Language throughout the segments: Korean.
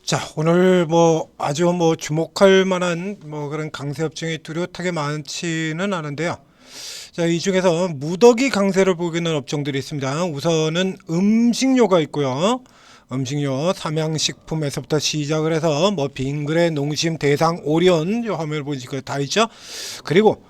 자, 오늘 아주 주목할 만한 그런 강세 업종이 뚜렷하게 많지는 않은데요. 자, 이 중에서 무더기 강세를 보이는 업종들이 있습니다. 우선은 음식료가 있고요. 음식료, 삼양식품에서부터 시작을 해서 빙그레, 농심, 대상, 오리온 이 화면을 보시니까 다 있죠. 그리고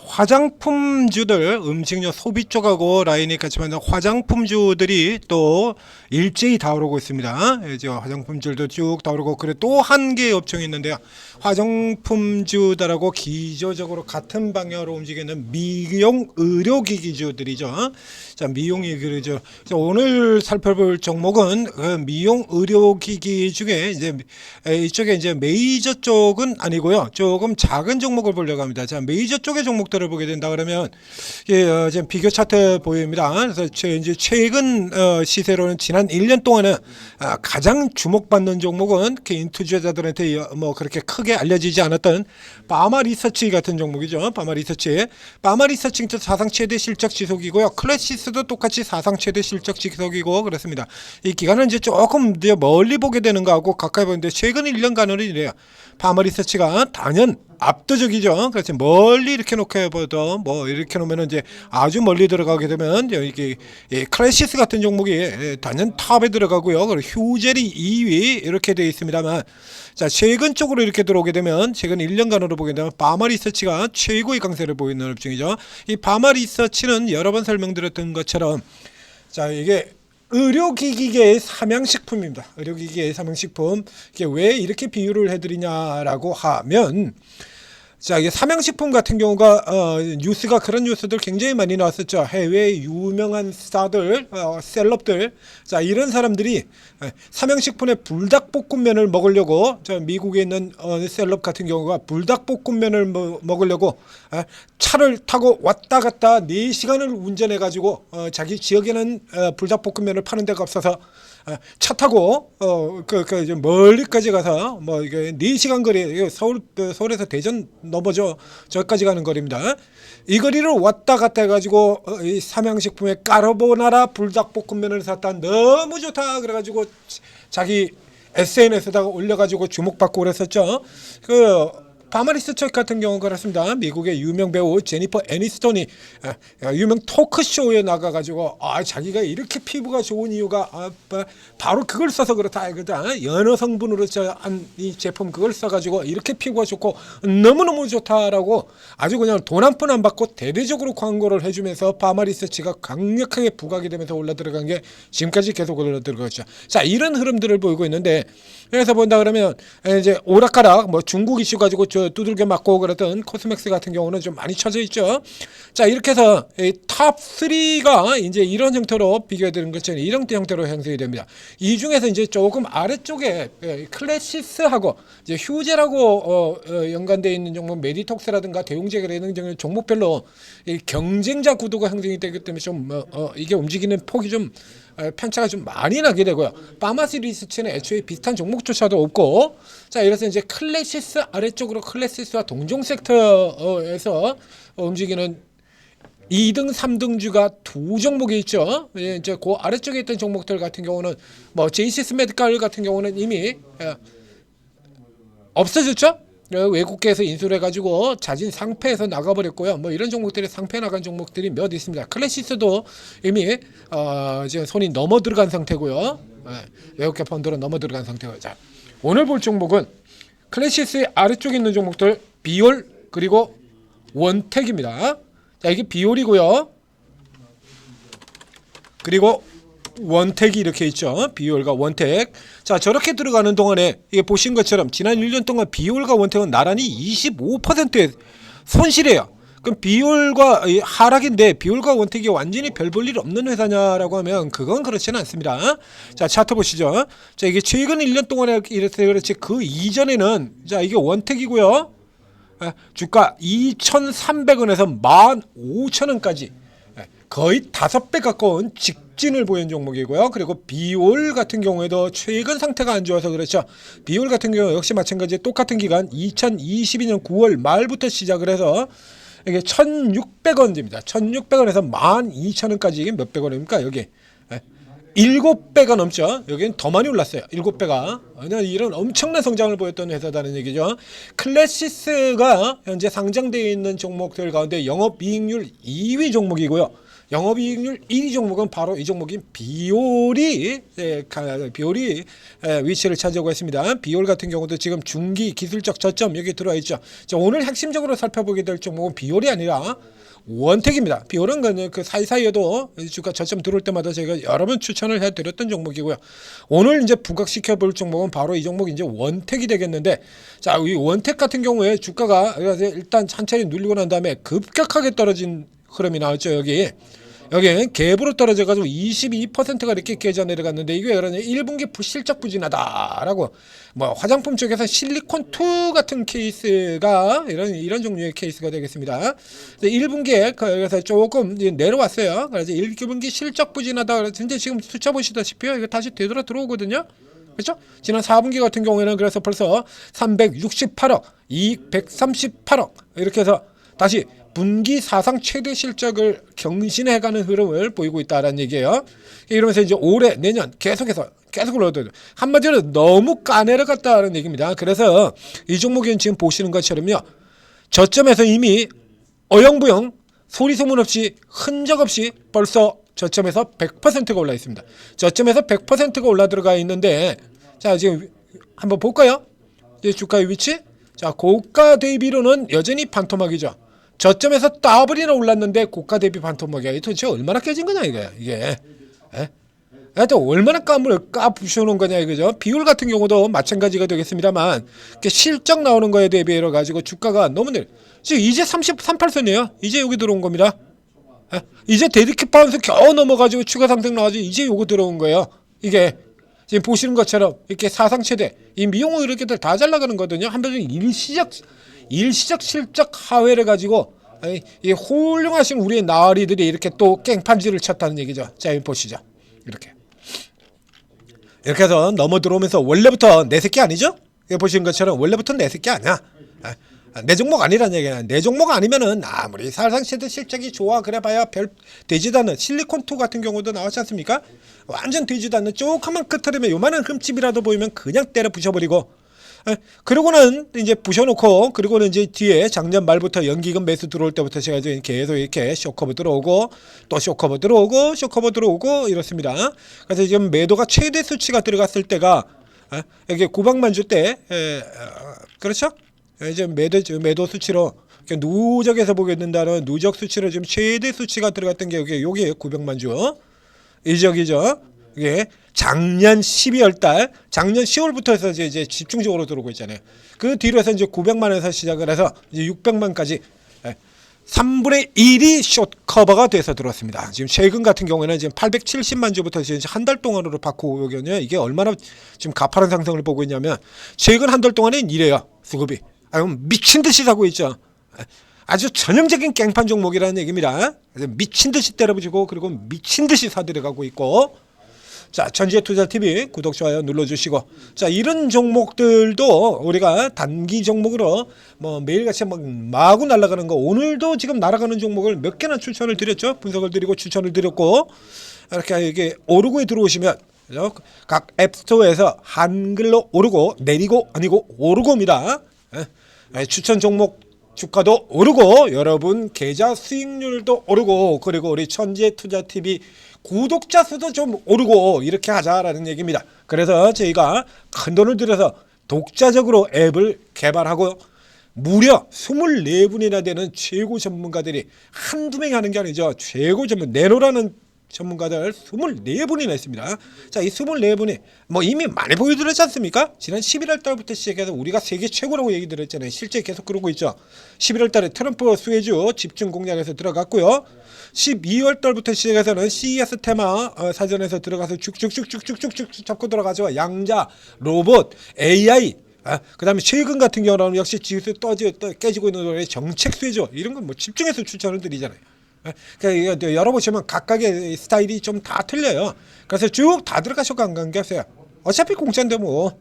화장품주들, 음식료 소비 쪽하고 라인이 같이 맞는 화장품주들이 또 일제히 다 오르고 있습니다. 이제 화장품주들도 쭉 다 오르고, 그리고 또 한 개의 업종이 있는데요. 화장품주들하고 기조적으로 같은 방향으로 움직이는 미용 의료기기주들이죠. 자, 미용 의료기기주. 오늘 살펴볼 종목은 그 미용 의료기기 중에 이쪽에 이제 메이저 쪽은 아니고요. 조금 작은 종목을 보려고 합니다. 자, 메이저 쪽의 종목들을 보게 된다 그러면 지금 비교 차트 보입니다. 그래서 이제 최근 시세로는 지난 1년 동안은 가장 주목받는 종목은 개인 투자자들한테 그렇게 크게 알려지지 않았던 바마 리서치 같은 종목이죠. 바마 리서치 사상 최대 실적 지속이고요. 클래시스도 똑같이 사상 최대 실적 지속이고 그렇습니다. 이 기간은 이제 조금 멀리 보게 되는 거하고 가까이 보는데 최근 1년간은 이래요. 바마 리서치가 단연 압도적이죠. 그래서 멀리 이렇게 놓게 보도 이렇게 놓으면 이제 아주 멀리 들어가게 되면 이게 클래시스 같은 종목이 단연 탑에 들어가고요. 그리고 휴젤이 2위 이렇게 되어 있습니다만, 자, 최근 쪽으로 이렇게 들어오게 되면 최근 1년간으로 보게 되면 바마 리서치가 최고의 강세를 보이는 업종이죠. 이 바마 리서치는 여러 번 설명드렸던 것처럼, 자, 이게 의료기기계의 삼양식품입니다. 의료기기계의 삼양식품. 이게 왜 이렇게 비유를 해드리냐라고 하면, 자, 이게 삼양식품 같은 경우가 뉴스가 그런 뉴스들 굉장히 많이 나왔었죠. 해외 유명한 스타들, 셀럽들, 자, 이런 사람들이 삼양식품의 불닭볶음면을 먹으려고, 저 미국에 있는 셀럽 같은 경우가 불닭볶음면을 먹으려고 차를 타고 왔다 갔다 4시간을 운전해 가지고 자기 지역에는 불닭볶음면을 파는 데가 없어서 차 타고 이제 멀리까지 가서 이게 4시간 거리, 서울에서 대전 넘어져 저기까지 가는 거리입니다. 이 거리를 왔다 갔다 해가지고 이 삼양식품의 까르보나라 불닭볶음면을 샀다, 너무 좋다 그래가지고 자기 SNS에다가 올려가지고 주목받고 그랬었죠. 바마 리서치 같은 경우는 그렇습니다. 미국의 유명 배우 제니퍼 애니스톤이 유명 토크쇼에 나가가지고 자기가 이렇게 피부가 좋은 이유가 바로 그걸 써서 그렇다. 연어 성분으로 한 이 제품 그걸 써가지고 이렇게 피부가 좋고 너무너무 좋다라고 아주 그냥 돈 한 푼 안 받고 대대적으로 광고를 해주면서 바마 리서치가 강력하게 부각이 되면서 올라 들어간 게 지금까지 계속 올라 들어갔죠. 자, 이런 흐름들을 보이고 있는데, 여기서 본다 그러면 이제 오락가락 중국 이슈 가지고 두들겨 맞고 그랬던 코스맥스 같은 경우는 좀 많이 쳐져 있죠. 자, 이렇게 해서 탑 3가 이제 이런 형태로 비교해 드린 것처럼 이런 형태로 형성이 됩니다. 이 중에서 이제 조금 아래쪽에 클래시스하고 이제 휴젤하고 연관되어 있는 종목 메디톡스라든가 대웅제가 되는 종목별로 경쟁자 구도가 형성이 되기 때문에 좀 이게 움직이는 폭이 좀 편차가 좀 많이 나게 되고요. 파마시 리서치는 애초에 비슷한 종목조차도 없고, 자, 이래서 이제 클래시스 아래쪽으로 클래시스와 동종 섹터에서 움직이는 2등, 3등주가 두 종목이 있죠. 이제 그 아래쪽에 있던 종목들 같은 경우는 제이시스 메디칼 같은 경우는 이미 없어졌죠. 외국계에서 인수를 해가지고 자진 상패에서 나가버렸고요. 이런 종목들이 상패 나간 종목들이 몇 있습니다. 클래시스도 이미 지금 손이 넘어 들어간 상태고요. 외국계 펀드로 넘어 들어간 상태고요. 자, 오늘 볼 종목은 클래시스의 아래쪽에 있는 종목들 비올 그리고 원택입니다. 자, 이게 비올이고요. 그리고 원택이 이렇게 있죠. 비올과 원택. 자, 저렇게 들어가는 동안에 이게 보신 것처럼 지난 1년 동안 비올과 원택은 나란히 25%의 손실이에요. 그럼 비올과 하락인데 비올과 원택이 완전히 별 볼 일 없는 회사냐라고 하면 그건 그렇지는 않습니다. 자, 차트 보시죠. 자, 이게 최근 1년 동안에 이래서 그렇지 그 이전에는, 자, 이게 원택이고요. 주가 2,300원에서 15,000원까지 거의 5배 가까운 직진을 보인 종목이고요. 그리고 비올 같은 경우에도 최근 상태가 안 좋아서 그렇죠. 비올 같은 경우 역시 마찬가지 똑같은 기간 2022년 9월 말부터 시작을 해서 이게 1,600원입니다. 1,600원에서 12,000원까지 몇백 원입니까? 여기 7배가 넘죠. 여기는 더 많이 올랐어요. 7배가. 이런 엄청난 성장을 보였던 회사다는 얘기죠. 클래시스가 현재 상장되어 있는 종목들 가운데 영업이익률 2위 종목이고요. 영업이익률 1위 종목은 바로 이 종목인 비올이 위치를 차지하고 있습니다. 비올 같은 경우도 지금 중기 기술적 저점 여기 들어와 있죠. 자, 오늘 핵심적으로 살펴보게 될 종목은 비올이 아니라 원택입니다. 비올은 그 사이사이에도 주가 저점 들어올 때마다 제가 여러 번 추천을 해드렸던 종목이고요. 오늘 이제 부각시켜 볼 종목은 바로 이 종목 이제 원택이 되겠는데, 자, 이 원택 같은 경우에 주가가 일단 천천히 눌리고 난 다음에 급격하게 떨어진 흐름이 나왔죠. 여기 갭으로 떨어져가지고 22%가 이렇게 깨져 내려갔는데, 이게 그러냐 1분기 실적 부진하다라고, 뭐 화장품 쪽에서 실리콘2 같은 케이스가 이런 종류의 케이스가 되겠습니다. 1분기에 그래서 조금 내려왔어요. 그래서 1분기 실적 부진하다. 그래서 지금 숫자 보시다시피 이거 다시 되돌아 들어오거든요. 그렇죠? 지난 4분기 같은 경우에는 그래서 벌써 368억, 이익 138억 이렇게 해서 다시 분기 사상 최대 실적을 경신해가는 흐름을 보이고 있다는 얘기예요. 이러면서 이제 올해 내년 계속 올라오더라고요. 한마디로 너무 까내려갔다는 얘기입니다. 그래서 이 종목은 지금 보시는 것처럼요, 저점에서 이미 어영부영 소리 소문 없이 흔적 없이 벌써 저점에서 100%가 올라 있습니다. 저점에서 100%가 올라 들어가 있는데, 자, 지금 한번 볼까요? 이제 주가의 위치. 자, 고가 대비로는 여전히 반토막이죠. 저점에서 더블이나 올랐는데 고가 대비 반토막이야. 도대체 얼마나 깨진 거냐 이게. 또 얼마나 까부셔놓은 거냐 이거죠. 비율 같은 경우도 마찬가지가 되겠습니다만, 실적 나오는 거에 대비해 가지고 주가가 너무 지금 이제 33%네요. 이제 여기 들어온 겁니다. 이제 데드캣 바운스 겨우 넘어가지고 추가 상승 나와가지고 이제 요거 들어온 거예요. 이게 지금 보시는 것처럼 이렇게 사상 최대 이 미용 이렇게들 다 잘 나가는 거거든요. 한번 일시적 실적 하회를 가지고 이 훌륭하신 우리의 나으리들이 이렇게 또 깽판지를 쳤다는 얘기죠. 자, 보시죠. 이렇게 해서 넘어 들어오면서 원래부터 내 새끼 아니죠? 보시는 것처럼 원래부터 내 새끼 아니야. 내 종목 아니란 얘기야. 내 종목 아니면은 아무리 사상시대 실적이 좋아 그래봐야 별 되지도 않는 실리콘2 같은 경우도 나왔지 않습니까? 완전 되지도 않는 조그만 끄트름에 요만한 흠집이라도 보이면 그냥 때려 부셔버리고, 그리고는 이제 부셔놓고, 그리고는 이제 뒤에 작년 말부터 연기금 매수 들어올 때부터 제가 계속 이렇게 쇼커버 들어오고 또 쇼커버 들어오고 이렇습니다. 그래서 지금 매도가 최대 수치가 들어갔을 때가 이게 구방만주 때, 그렇죠? 이제 매도 수치로 누적해서 보게 된다는 누적 수치로 지금 최대 수치가 들어갔던 게 여기 900만 주 이적이죠. 이게 작년 12월 달, 작년 10월부터 해서 이제 집중적으로 들어오고 있잖아요. 그 뒤로 해서 이제 900만에서 시작을 해서 이제 600만까지 3분의 1이 숏 커버가 돼서 들어왔습니다. 지금 최근 같은 경우에는 지금 870만 주부터 지금 한 달 동안으로 바꾸고 오거든요. 이게 얼마나 지금 가파른 상승을 보고 있냐면, 최근 한 달 동안은 이래요. 수급이 미친 듯이 사고 있죠. 아주 전형적인 깽판 종목이라는 얘기입니다. 미친 듯이 때려부시고 그리고 미친 듯이 사들어가고 있고. 자, 전지투자TV 구독, 좋아요 눌러주시고, 자, 이런 종목들도 우리가 단기 종목으로 뭐 매일같이 막 마구 날아가는 거, 오늘도 지금 날아가는 종목을 몇 개나 추천을 드렸죠. 분석을 드리고 추천을 드렸고, 이렇게 이게 오르고에 들어오시면 각 앱스토어에서 한글로 오르고, 내리고 아니고 오르고입니다. 추천 종목 주가도 오르고 여러분 계좌 수익률도 오르고, 그리고 우리 천재투자TV 구독자 수도 좀 오르고 이렇게 하자라는 얘기입니다. 그래서 저희가 큰 돈을 들여서 독자적으로 앱을 개발하고 무려 24분이나 되는 최고 전문가들이 한두 명이 하는 게 아니죠. 최고 전문 내노라는 전문가들 24분이나 있습니다. 자, 이 24분이 뭐 이미 많이 보여드렸지 않습니까? 지난 11월 달부터 시작해서 우리가 세계 최고라고 얘기 드렸잖아요. 실제 계속 그러고 있죠. 11월 달에 트럼프 수혜주 집중 공략에서 들어갔고요. 12월 달부터 시작해서는 CES 테마 사전에서 들어가서 쭉쭉쭉쭉쭉쭉 잡고 들어가죠. 양자, 로봇, AI, 그 다음에 최근 같은 경우는 역시 지수 깨지고 있는 정책 수혜주, 이런 건 뭐 집중해서 추천을 드리잖아요. 그러니까 열어보시면 각각의 스타일이 좀 다 틀려요. 그래서 쭉 다 들어가셔도 관계없어요. 어차피 공짜인데 뭐.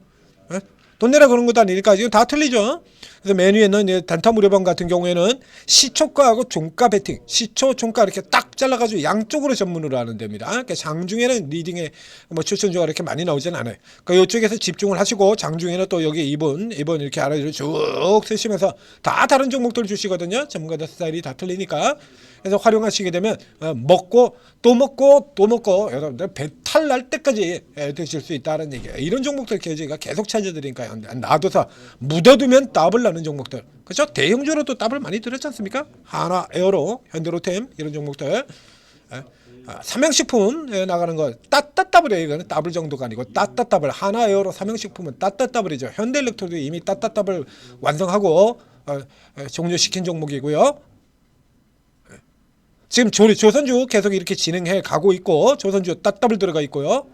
돈 내라 그런 것도 아니니까 지금 다 틀리죠. 그래서 맨 위에는 단타무료방 같은 경우에는 시초가하고 종가 베팅, 시초, 종가 이렇게 딱 잘라가지고 양쪽으로 전문으로 하는 데입니다. 그러니까 장중에는 리딩에 뭐 추천주가 이렇게 많이 나오진 않아요. 그러니까 이쪽에서 집중을 하시고 장중에는 또 여기 2번 이렇게 알아서 쭉 쓰시면서 다 다른 종목들 주시거든요. 전문가들 스타일이 다 틀리니까. 그래서 활용하시게 되면 먹고 또 먹고 또 먹고 여러분들 배탈 날 때까지 드실 수 있다는 얘기예요. 이런 종목들 저희가 계속 찾아드리니까요. 놔둬서 묻어두면 더블 나는 종목들. 그렇죠? 대형주로도 더블 많이 들었지 않습니까? 하나, 에어로, 현대로템 이런 종목들. 삼양식품 나가는 거 따따따블이에요. 이거는 더블 정도가 아니고 따따따블. 하나, 에어로, 삼양식품은 따따따블이죠. 현대일렉트로도 이미 따따따블 완성하고 종료시킨 종목이고요. 지금 조선주 계속 이렇게 진행해 가고 있고 조선주 따따블 들어가 있고요.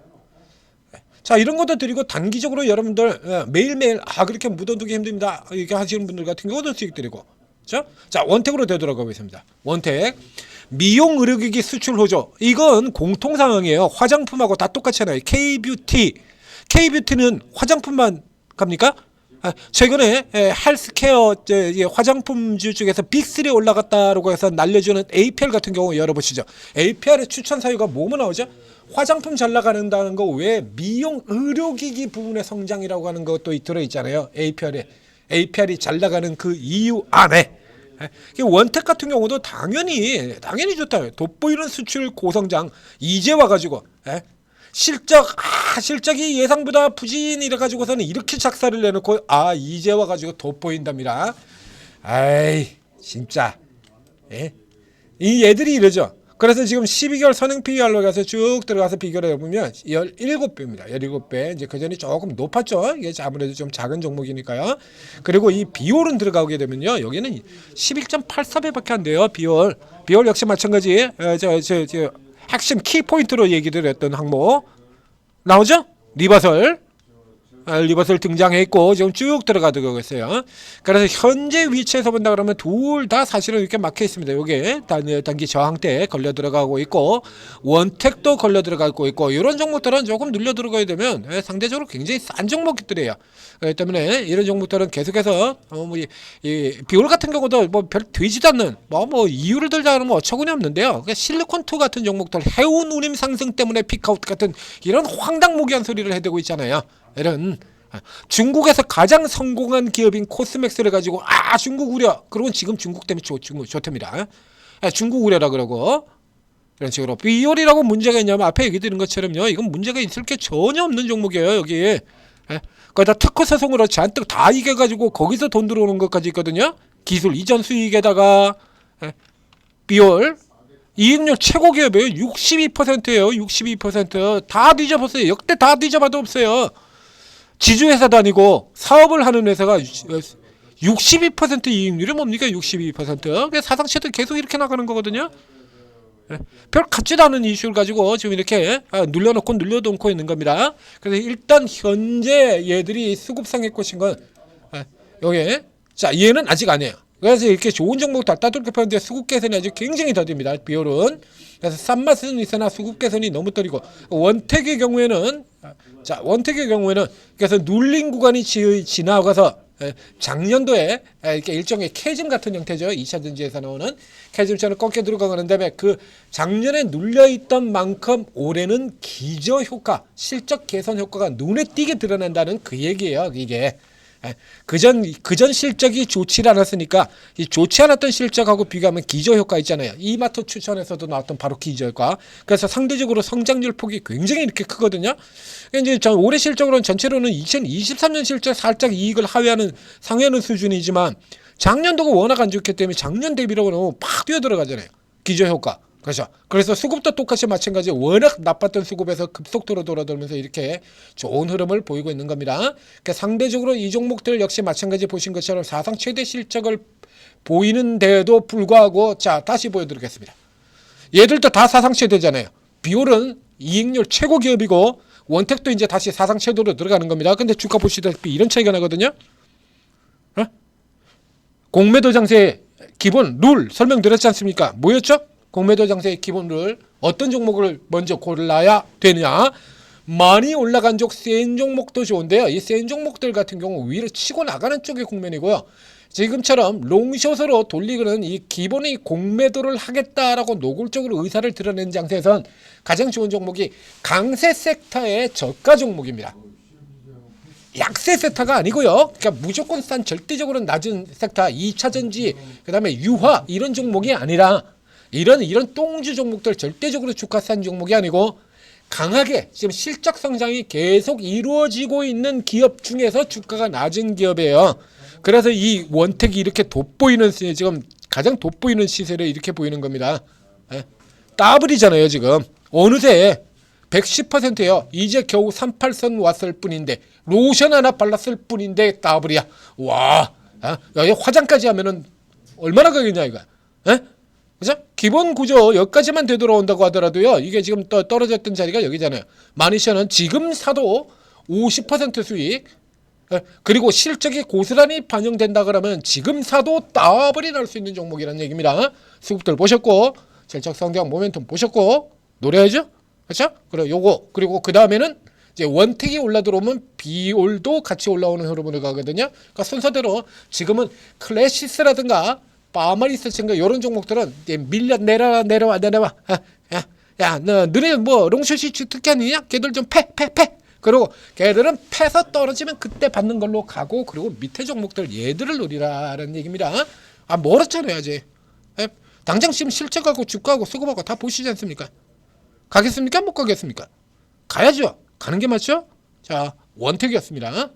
자, 이런 것도 드리고 단기적으로 여러분들 매일매일 그렇게 묻어두기 힘듭니다 이렇게 하시는 분들 같은 경우도 수익 드리고. 자, 원택으로 되돌아가고 있습니다. 원택 미용 의료기기 수출 호조, 이건 공통 상황이에요. 화장품하고 다 똑같잖아요. K뷰티는 화장품만 갑니까? 최근에 헬스케어 화장품주 중에서 빅3에 올라갔다라고 해서 날려주는 APL 같은 경우 열어보시죠. APL의 추천 사유가 뭐뭐 나오죠? 화장품 잘 나가는다는 거 외에 미용 의료기기 부분의 성장이라고 하는 것도 들어있잖아요. APL이 잘 나가는 그 이유 안에. 원택 같은 경우도 당연히 좋다. 돋보이는 수출 고성장 이제 와가지고 실적이 예상보다 부진 이래가지고서는 이렇게 작사를 내놓고 이제 와가지고 돋보인답니다. 아이 진짜 이 얘들이 이러죠. 그래서 지금 12개월 선행 PER로 가서 쭉 들어가서 비교를 해보면 17배입니다. 17배. 이제 그전이 조금 높았죠. 이게 아무래도 좀 작은 종목이니까요. 그리고 이 비율은 들어가게 되면요. 여기는 11.84배밖에 안 돼요. 비율 역시 마찬가지. 핵심 키포인트로 얘기를 했던 항목 나오죠? 리버설 등장해 있고 지금 쭉 들어가고 있어요. 그래서 현재 위치에서 본다 그러면 둘 다 사실은 이렇게 막혀 있습니다. 요게 단기 저항대 걸려 들어가고 있고 원택도 걸려 들어가고 있고 이런 종목들은 조금 눌려 들어가야 되면 상대적으로 굉장히 싼 종목들이에요. 그렇기 때문에 이런 종목들은 계속해서 이 비올 같은 경우도 뭐 별 되지도 않는 뭐 이유를 들자 그러면 어처구니 없는데요. 그러니까 실리콘2 같은 종목들 해운 운임 상승 때문에 피크아웃 같은 이런 황당무계한 소리를 해대고 있잖아요. 이런 중국에서 가장 성공한 기업인 코스맥스를 가지고 중국 우려, 그러고 지금 중국 때문에 좋답니다. 중국 우려라 그러고 이런 식으로 비율이라고 문제가 있냐면 앞에 얘기 드린 것처럼요, 이건 문제가 있을 게 전혀 없는 종목이에요. 여기 거기다 특허 소송으로 잔뜩 다 이겨가지고 거기서 돈 들어오는 것까지 있거든요. 기술 이전 수익에다가 비율 이익률 최고 기업이에요. 62%예요. 62%. 다 뒤져봤어요. 역대 다 뒤져봐도 없어요. 지주회사도 아니고 사업을 하는 회사가 62% 이익률이 뭡니까? 62%. 사상체도 계속 이렇게 나가는 거거든요. 별 같지도 않은 이슈를 가지고 지금 이렇게 눌려놓고 있는 겁니다. 그래서 일단 현재 얘들이 수급상의 것인 건 여기 얘는 아직 아니에요. 그래서 이렇게 좋은 종목 다 따돌게 파는데 수급 개선이 아직 굉장히 더딥니다. 비율은. 그래서 싼 맛은 있으나 수급 개선이 너무 떨리고 원택의 경우에는 그래서 눌린 구간이 지나가서 작년도에 이렇게 일종의 캐즘 같은 형태죠. 2차 전지에서 나오는 캐즘처럼 꺾여 들어가는 다음에 그 작년에 눌려있던 만큼 올해는 기저 효과, 실적 개선 효과가 눈에 띄게 드러난다는 그 얘기예요. 이게. 그전 실적이 좋지 않았으니까 이 좋지 않았던 실적하고 비교하면 기저 효과 있잖아요. 이마트 추천에서도 나왔던 바로 기저 효과. 그래서 상대적으로 성장률 폭이 굉장히 이렇게 크거든요. 이제 올해 실적으로는 전체로는 2023년 실적 살짝 이익을 상회하는 수준이지만 작년도가 워낙 안 좋기 때문에 작년 대비로 너무 팍 뛰어 들어가잖아요. 기저 효과. 그래서 수급도 똑같이 마찬가지. 워낙 나빴던 수급에서 급속도로 돌아들면서 이렇게 좋은 흐름을 보이고 있는 겁니다. 그러니까 상대적으로 이 종목들 역시 마찬가지 보신 것처럼 사상 최대 실적을 보이는데도 불구하고 다시 보여드리겠습니다. 얘들도 다 사상 최대잖아요. 비율은 이익률 최고 기업이고 원택도 이제 다시 사상 최대로 들어가는 겁니다. 근데 주가 보시다시피 이런 차이가 나거든요. 공매도 장세 기본 룰 설명드렸지 않습니까? 뭐였죠? 공매도 장세의 기본 룰, 어떤 종목을 먼저 골라야 되느냐. 많이 올라간 쪽 센 종목도 좋은데요. 이 센 종목들 같은 경우 위로 치고 나가는 쪽의 국면이고요. 지금처럼 롱숏으로 돌리고는 이 기본의 공매도를 하겠다라고 노골적으로 의사를 드러낸 장세에선 가장 좋은 종목이 강세 섹터의 저가 종목입니다. 약세 섹터가 아니고요. 그러니까 무조건 싼 절대적으로 낮은 섹터, 2차전지, 그다음에 유화 이런 종목이 아니라 이런 똥주 종목들 절대적으로 주가 싼 종목이 아니고 강하게 지금 실적 성장이 계속 이루어지고 있는 기업 중에서 주가가 낮은 기업이에요. 그래서 이 원택이 이렇게 돋보이는 지금 가장 돋보이는 시세를 이렇게 보이는 겁니다. 예? 따블이잖아요 지금. 어느새 110%예요. 이제 겨우 38선 왔을 뿐인데 로션 하나 발랐을 뿐인데 따블이야. 와, 여기 화장까지 하면은 얼마나 가겠냐 이거. 예? 그죠? 기본 구조 여기까지만 되돌아온다고 하더라도요. 이게 지금 떨어졌던 자리가 여기잖아요. 12,000원 지금 사도 50% 수익. 그리고 실적이 고스란히 반영된다 그러면 지금 사도 더블이 날 수 있는 종목이라는 얘기입니다. 수급들 보셨고 실적 성장 모멘텀 보셨고 노려야죠. 그렇죠? 그리고 그 다음에는 이제 원택이 올라 들어오면 비올도 같이 올라오는 흐름으로 가거든요. 그러니까 순서대로 지금은 클래시스라든가 파마리스인가 이런 종목들은 이제 밀려 내려와. 야, 너네 뭐 롱숏이 특기 아니냐? 걔들 좀 패. 그리고 걔들은 패서 떨어지면 그때 받는 걸로 가고 그리고 밑에 종목들 얘들을 노리라는 얘기입니다. 멀었잖아요 아직. 당장 지금 실적하고 주가하고 수급하고 다 보시지 않습니까? 가겠습니까? 못 가겠습니까? 가야죠. 가는 게 맞죠? 자, 원택이었습니다.